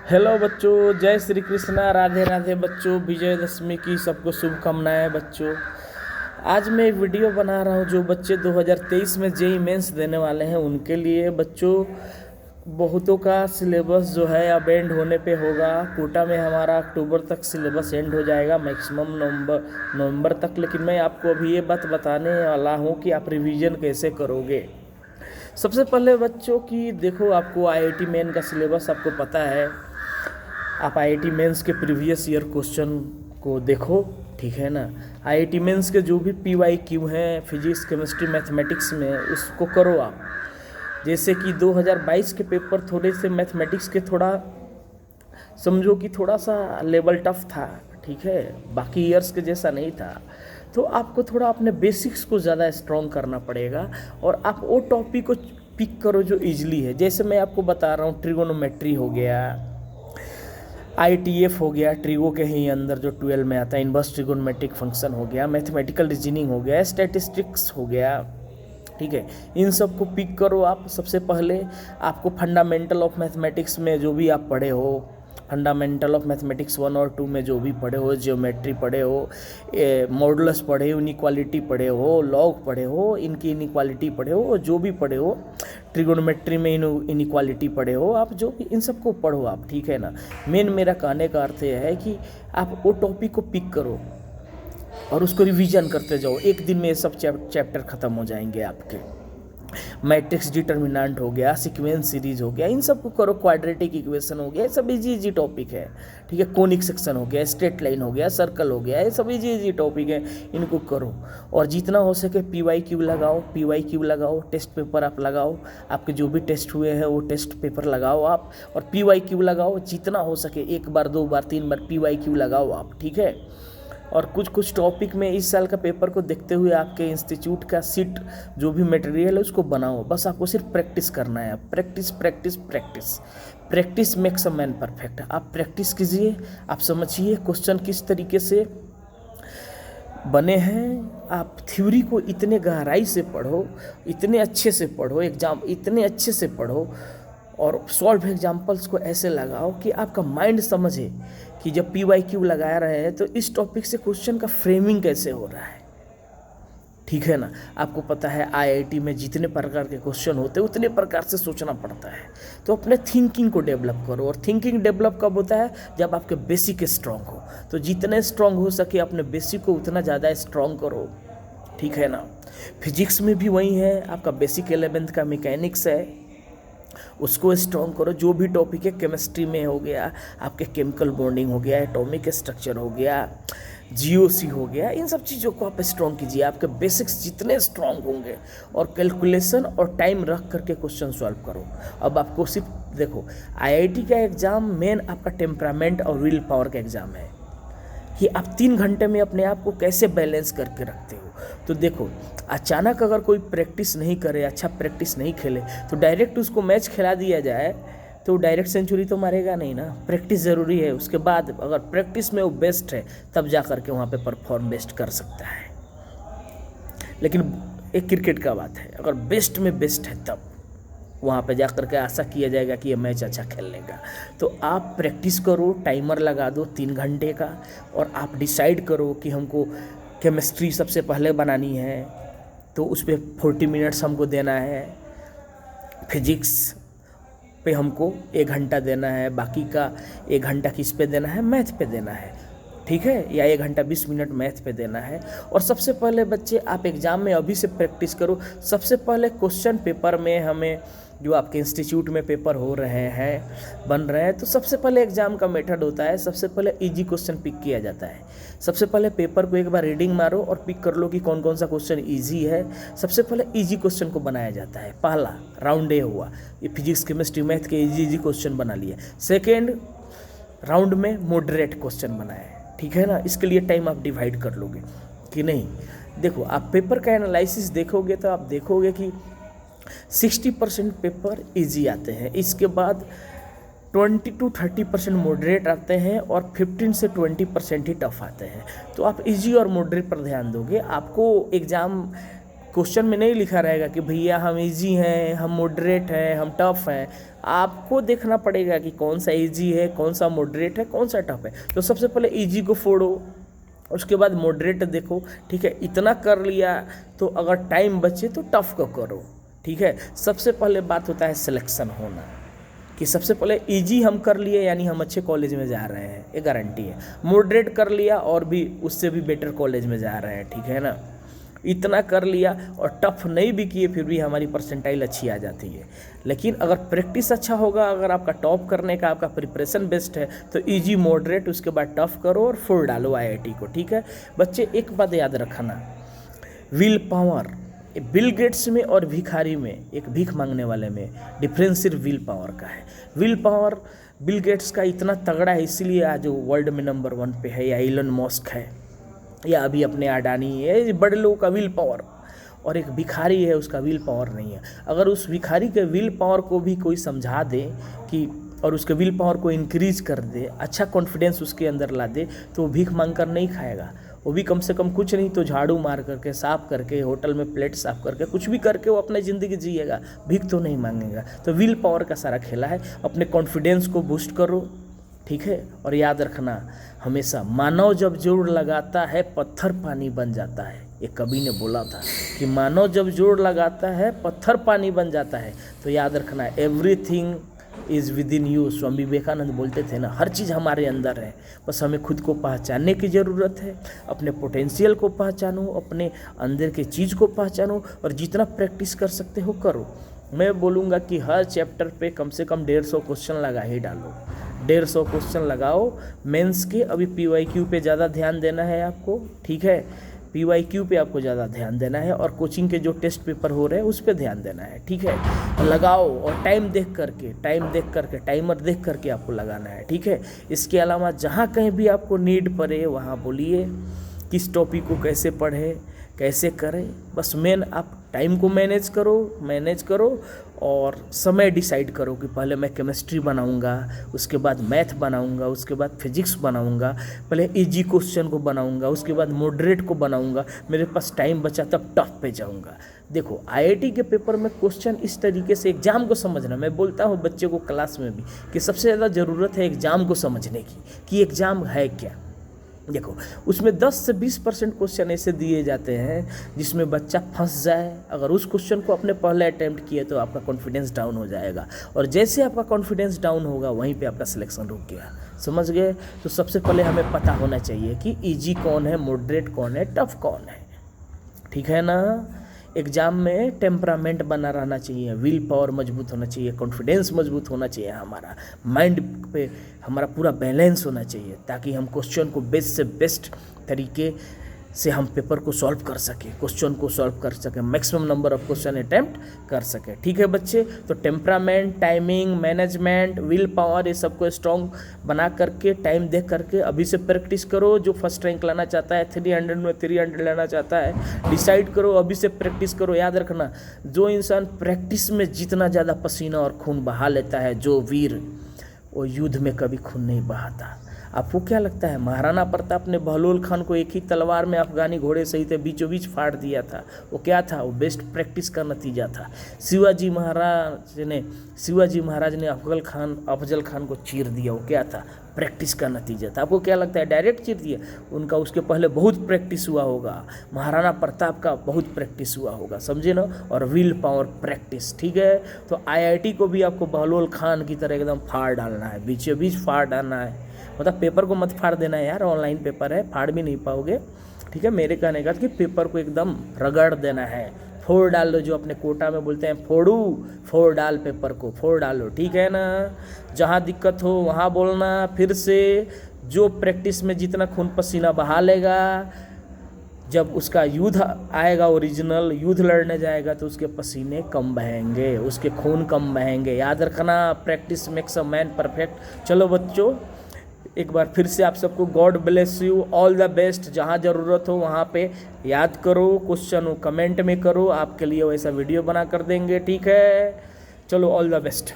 Hello बच्चों, जय श्री कृष्णा, राधे राधे बच्चों। विजयदशमी की सबको शुभकामनाएं बच्चों। आज मैं एक वीडियो बना रहा हूं जो बच्चे 2023 में जेईई मेंस देने वाले हैं उनके लिए। बच्चों, बहुतों का सिलेबस जो है अब एंड होने पे होगा। कोटा में हमारा अक्टूबर तक सिलेबस एंड हो जाएगा, मैक्सिमम नवंबर तक। लेकिन मैं आपको अभी ये बात बताने वाला हूँ कि आप रिवीजन कैसे करोगे। सबसे पहले बच्चों की देखो, आपको आईआईटी मेन का सिलेबस आपको पता है। आप आईआईटी मेंस के प्रीवियस ईयर क्वेश्चन को देखो, ठीक है ना। आईआईटी मेंस के जो भी पीवाईक्यू हैं फिजिक्स, केमिस्ट्री, मैथमेटिक्स में, उसको करो आप। जैसे कि 2022 के पेपर थोड़े से मैथमेटिक्स के थोड़ा समझो कि थोड़ा सा लेवल टफ था, ठीक है, बाकी ईयर्स के जैसा नहीं था। तो आपको थोड़ा अपने बेसिक्स को ज़्यादा स्ट्रॉन्ग करना पड़ेगा और आप वो टॉपिक को पिक करो जो इजली है। जैसे मैं आपको बता रहा हूँ, ट्रिगोनोमेट्री हो गया, आईटीएफ हो गया, ट्रिगो के ही अंदर जो 12 में आता है, इनवर्स ट्रिगोनोमेट्रिक फंक्शन हो गया, मैथमेटिकल रीजनिंग हो गया, स्टैटिस्टिक्स हो गया, ठीक है। इन सब को पिक करो आप। सबसे पहले आपको फंडामेंटल ऑफ मैथमेटिक्स में जो भी आप पढ़े हो, फंडामेंटल ऑफ मैथमेटिक्स 1 और 2 में जो भी पढ़े हो, जियोमेट्री पढ़े हो, मॉडुलस पढ़े हो, इनइक्वालिटी पढ़े हो, लॉग पढ़े हो, इनकी इनइक्वालिटी पढ़े हो, जो भी पढ़े हो, ट्रिगोनोमेट्री में इनइक्वालिटी पढ़े हो, आप जो भी इन सबको पढ़ो आप, ठीक है ना। मेन मेरा कहने का अर्थ यह है कि आप वो टॉपिक को पिक करो और उसको रिवीजन करते जाओ। एक दिन में ये सब चैप्टर ख़त्म हो जाएंगे आपके। मैट्रिक्स डिटर्मिनेंट हो गया, सीक्वेंस सीरीज हो गया, इन सब को करो। क्वाड्रेटिक इक्वेशन हो गया, ये सब इजी टॉपिक है, ठीक है। कोनिक सेक्शन हो गया, स्ट्रेट लाइन हो गया, सर्कल हो गया, ये सब इजी टॉपिक है, इनको करो। और जितना हो सके पीवाईक्यू लगाओ, टेस्ट पेपर आप लगाओ। आपके जो भी टेस्ट हुए हैं वो टेस्ट पेपर लगाओ आप, और पीवाईक्यू लगाओ। जितना हो सके 1 बार 2 बार 3 बार पीवाईक्यू लगाओ आप, ठीक है। और कुछ टॉपिक में इस साल का पेपर को देखते हुए आपके इंस्टीट्यूट का सीट जो भी मटेरियल है उसको बनाओ। बस आपको सिर्फ प्रैक्टिस करना है। Practice makes a man perfect. आप प्रैक्टिस कीजिए, आप समझिए क्वेश्चन किस तरीके से बने हैं। आप थ्योरी को इतने गहराई से पढ़ो, इतने अच्छे से पढ़ो, एग्जाम इतने अच्छे से पढ़ो, और सॉल्व एग्जाम्पल्स को ऐसे लगाओ कि आपका माइंड समझे कि जब पीवाईक्यू लगा रहे हैं तो इस टॉपिक से क्वेश्चन का फ्रेमिंग कैसे हो रहा है, ठीक है ना। आपको पता है आईआईटी में जितने प्रकार के क्वेश्चन होते हैं उतने प्रकार से सोचना पड़ता है। तो अपने थिंकिंग को डेवलप करो। और थिंकिंग डेवलप कब होता है? जब आपके बेसिक स्ट्रांग हो। तो जितने स्ट्रांग हो सके अपने बेसिक को उतना ज़्यादा स्ट्रांग करो, ठीक है ना। फिजिक्स में भी वही है, आपका बेसिक 11th का मैकेनिक्स है, उसको स्ट्रॉन्ग करो। जो भी टॉपिक है, केमिस्ट्री में हो गया आपके केमिकल बॉन्डिंग हो गया, एटॉमिक स्ट्रक्चर हो गया, जीओसी हो गया, इन सब चीज़ों को आप स्ट्रॉन्ग कीजिए। आपके बेसिक्स जितने स्ट्रॉन्ग होंगे, और कैलकुलेशन और टाइम रख करके क्वेश्चन सॉल्व करो। अब आपको सिर्फ देखो, आईआईटी का एग्ज़ाम मेन आपका टेम्परामेंट और विल पावर का एग्ज़ाम है कि आप 3 घंटे में अपने आप को कैसे बैलेंस करके रखते हो। तो देखो, अचानक अगर कोई प्रैक्टिस नहीं करे, अच्छा प्रैक्टिस नहीं खेले, तो डायरेक्ट उसको मैच खिला दिया जाए तो डायरेक्ट सेंचुरी तो मारेगा नहीं ना। प्रैक्टिस ज़रूरी है। उसके बाद अगर प्रैक्टिस में वो बेस्ट है तब जा कर के वहाँ पे परफॉर्म बेस्ट कर सकता है। लेकिन एक क्रिकेट का बात है, अगर बेस्ट में बेस्ट है तब वहाँ पे जा कर के आशा किया जाएगा कि ये मैच अच्छा खेलने का। तो आप प्रैक्टिस करो, टाइमर लगा दो 3 घंटे का, और आप डिसाइड करो कि हमको केमिस्ट्री सबसे पहले बनानी है तो उस पर 40 मिनट्स हमको देना है, फिजिक्स पे हमको 1 घंटा देना है, बाकी का 1 घंटा किस पे देना है? मैथ पे देना है, ठीक है। या 1 घंटा 20 मिनट मैथ पे देना है। और सबसे पहले बच्चे आप एग्ज़ाम में अभी से प्रैक्टिस करो। सबसे पहले क्वेश्चन पेपर में हमें जो आपके इंस्टीट्यूट में पेपर हो रहे हैं, बन रहे हैं, तो सबसे पहले एग्ज़ाम का मेथड होता है, सबसे पहले इजी क्वेश्चन पिक किया जाता है। सबसे पहले पेपर को एक बार रीडिंग मारो और पिक कर लो कि कौन कौन सा क्वेश्चन इजी है। सबसे पहले इजी क्वेश्चन को बनाया जाता है। पहला राउंड ए हुआ, ये फिजिक्स, केमिस्ट्री, मैथ के इजी क्वेश्चन बना लिए। सेकेंड राउंड में मॉडरेट क्वेश्चन बनाए, ठीक है ना। इसके लिए टाइम आप डिवाइड कर लोगे कि नहीं। देखो, आप पेपर का एनालिसिस देखोगे तो आप देखोगे कि 60% पेपर इजी आते हैं, इसके बाद 20 to 30% मॉडरेट आते हैं, और 15 से 20% ही टफ आते हैं। तो आप इजी और मॉडरेट पर ध्यान दोगे, आपको एग्ज़ाम क्वेश्चन में नहीं लिखा रहेगा कि भैया हम इजी हैं, हम मॉडरेट हैं, हम टफ हैं। आपको देखना पड़ेगा कि कौन सा इजी है, कौन सा मॉडरेट है, कौन सा टफ है। तो सबसे पहले इजी को फोड़ो, उसके बाद मॉडरेट देखो, ठीक है। इतना कर लिया तो अगर टाइम बचे तो टफ को करो, ठीक है। सबसे पहले बात होता है सिलेक्शन होना, कि सबसे पहले इजी हम कर लिए यानी हम अच्छे कॉलेज में जा रहे हैं, ये गारंटी है। मॉडरेट कर लिया और भी उससे भी बेटर कॉलेज में जा रहे हैं, ठीक है ना। इतना कर लिया और टफ नहीं भी किए फिर भी हमारी परसेंटाइल अच्छी आ जाती है। लेकिन अगर प्रैक्टिस अच्छा होगा, अगर आपका टॉप करने का आपका प्रिपरेशन बेस्ट है तो इजी मॉडरेट उसके बाद टफ करो और फुल डालो आईआईटी को, ठीक है। बच्चे एक बात याद रखना, विल पावर बिल गेट्स में और भिखारी में, एक भीख मांगने वाले में डिफरेंस सिर्फ विल पावर का है। विल पावर बिल गेट्स का इतना तगड़ा है इसीलिए आज वो वर्ल्ड में नंबर 1 पे है, या इलन मस्क है, या अभी अपने अडानी है, बड़े लोगों का विल पावर। और एक भिखारी है उसका विल पावर नहीं है। अगर उस भिखारी के विल पावर को भी कोई समझा दे कि और उसके विल पावर को इंक्रीज कर दे, अच्छा कॉन्फिडेंस उसके अंदर ला दे, तो वो भीख मांग कर नहीं खाएगा। वो भी कम से कम कुछ नहीं तो झाड़ू मार करके, साफ करके, होटल में प्लेट साफ करके, कुछ भी करके वो अपनी ज़िंदगी जिएगा, भीख तो नहीं मांगेगा। तो विल पावर का सारा खेला है। अपने कॉन्फिडेंस को बूस्ट करो, ठीक है। और याद रखना हमेशा, मानव जब जोड़ लगाता है पत्थर पानी बन जाता है। एक कवि ने बोला था कि मानव जब जोड़ लगाता है पत्थर पानी बन जाता है। तो याद रखना, everything is with in you. Swami Vivekananda बोलते थे ना, हर चीज़ हमारे अंदर है, बस हमें खुद को पहचानने की ज़रूरत है। अपने पोटेंशियल को पहचानो, अपने अंदर के चीज़ को पहचानो और जितना प्रैक्टिस कर सकते हो करो। मैं बोलूँगा कि हर चैप्टर पे कम से कम 150 क्वेश्चन लगा ही डालो, 150 क्वेश्चन लगाओ मेंस के। अभी पीवाईक्यू पे ज़्यादा ध्यान देना है आपको, ठीक है। पीवाईक्यू पे आपको ज़्यादा ध्यान देना है और कोचिंग के जो टेस्ट पेपर हो रहे हैं उस पर ध्यान देना है, ठीक है। लगाओ और टाइम देख करके, टाइमर देख करके आपको लगाना है, ठीक है। इसके अलावा जहाँ कहीं भी आपको नीड पड़े वहाँ बोलिए, किस टॉपिक को कैसे पढ़े, कैसे करें। बस मेन आप टाइम को मैनेज करो और समय डिसाइड करो कि पहले मैं केमिस्ट्री बनाऊंगा, उसके बाद मैथ बनाऊंगा, उसके बाद फिजिक्स बनाऊंगा, पहले इजी क्वेश्चन को बनाऊंगा, उसके बाद मॉडरेट को बनाऊंगा, मेरे पास टाइम बचा तब टफ पे जाऊंगा। देखो आईआईटी के पेपर में क्वेश्चन इस तरीके से, एग्जाम को समझना, मैं बोलता हूँ बच्चे को क्लास में भी कि सबसे ज़्यादा ज़रूरत है एग्जाम को समझने की, कि एग्ज़ाम है क्या। देखो उसमें 10 से 20% क्वेश्चन ऐसे दिए जाते हैं जिसमें बच्चा फंस जाए। अगर उस क्वेश्चन को अपने पहले अटैम्प्ट किए तो आपका कॉन्फिडेंस डाउन हो जाएगा, और जैसे आपका कॉन्फिडेंस डाउन होगा वहीं पे आपका सिलेक्शन रुक गया। समझ गए। तो सबसे पहले हमें पता होना चाहिए कि इजी कौन है, मॉडरेट कौन है, टफ कौन है, ठीक है ना। एग्ज़ाम में टेम्परामेंट बना रहना चाहिए, विल पावर मजबूत होना चाहिए, कॉन्फिडेंस मजबूत होना चाहिए, हमारा माइंड पे हमारा पूरा बैलेंस होना चाहिए, ताकि हम क्वेश्चन को बेस्ट से बेस्ट तरीके से हम पेपर को सॉल्व कर सके, क्वेश्चन को सॉल्व कर सके, maximum number of question attempt कर सके, ठीक है बच्चे। तो temperament, timing management, will power, ये सबको स्ट्रॉन्ग बना करके, टाइम देख करके अभी से प्रैक्टिस करो। जो फर्स्ट रैंक लाना चाहता है, 300 में 300 लेना चाहता है, डिसाइड करो, अभी से प्रैक्टिस करो। याद रखना, जो इंसान प्रैक्टिस में जितना ज़्यादा पसीना और खून बहा लेता है, जो वीर, वो युद्ध में कभी खून नहीं बहाता। आपको क्या लगता है महाराणा प्रताप ने बहलोल खान को एक ही तलवार में अफगानी घोड़े सहित बीचों बीच फाड़ दिया था? वो क्या था? वो बेस्ट प्रैक्टिस का नतीजा था। शिवाजी महाराज ने अफजल खान को चीर दिया, वो क्या था? प्रैक्टिस का नतीजा था। आपको क्या लगता है डायरेक्ट चीर दिया? उनका उसके पहले बहुत प्रैक्टिस हुआ होगा। महाराणा प्रताप का बहुत प्रैक्टिस हुआ होगा, समझे ना। और विल पावर प्रैक्टिस, ठीक है। तो आईआईटी को भी आपको बहलोल खान की तरह एकदम फाड़ डालना है, बीचों बीच फाड़ डालना है। मतलब पेपर को मत फाड़ देना है यार, ऑनलाइन पेपर है, फाड़ भी नहीं पाओगे, ठीक है। मेरे कहने का कि पेपर को एकदम रगड़ देना है, फोड़ डाल दो, जो अपने कोटा में बोलते हैं फोड़ डाल, पेपर को फोड़ डालो, ठीक है ना। जहाँ दिक्कत हो वहाँ बोलना। फिर से जो प्रैक्टिस में जितना खून पसीना बहा लेगा, जब उसका युद्ध आएगा, ओरिजिनल युद्ध लड़ने जाएगा, तो उसके पसीने कम बहेंगे, उसके खून कम बहेंगे। याद रखना, practice makes a man perfect. चलो बच्चों, एक बार फिर से आप सबको God bless you, all the best. जहाँ ज़रूरत हो वहाँ पे याद करो, क्वेश्चन हो कमेंट में करो, आपके लिए वैसा वीडियो बना कर देंगे, ठीक है। चलो ऑल द बेस्ट।